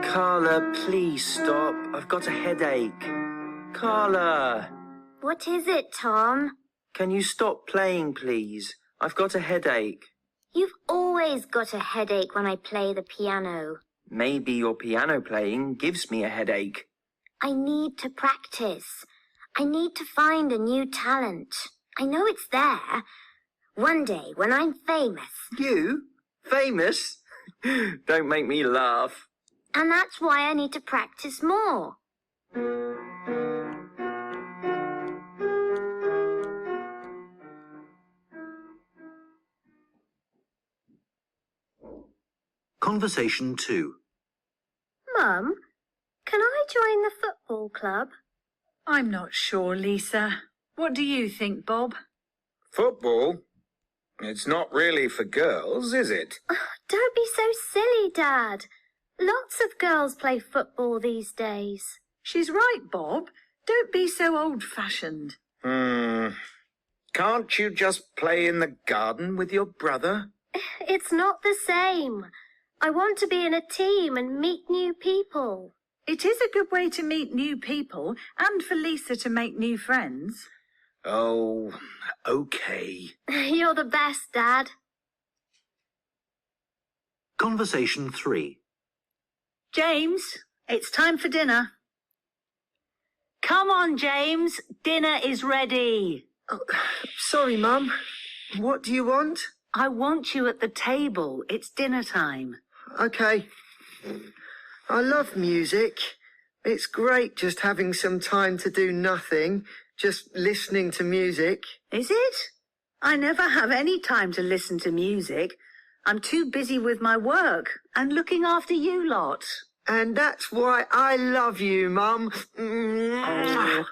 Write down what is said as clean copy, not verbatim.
Carla, please stop. I've got a headache. Carla! What is it, Tom? Can you stop playing, please? I've got a headache. You've always got a headache when I play the piano. Maybe your piano playing gives me a headache. I need to practice. I need to find a new talent. I know it's there. One day, when I'm famous. You? Famous? Don't make me laugh. And that's why I need to practice more. Conversation 2. Mum, can I join the football club? I'm not sure, Lisa. What do you think, Bob? Football? It's not really for girls, is it? Don't be so silly, Dad. Lots of girls play football these days. She's right, Bob. Don't be so old-fashioned. Can't you just play in the garden with your brother? It's not the same. I want to be in a team and meet new people. It is a good way to meet new people and for Lisa to make new friends. Oh, okay. You're the best, Dad. Conversation 3. James, it's time for dinner. Come on, James. Dinner is ready. Oh, sorry, Mum. What do you want? I want you at the table. It's dinner time. Okay. I love music. It's great just having some time to do nothing, just listening to music. Is it? I never have any time to listen to music. I'm too busy with my work and looking after you lot. And that's why I love you, Mum. Oh.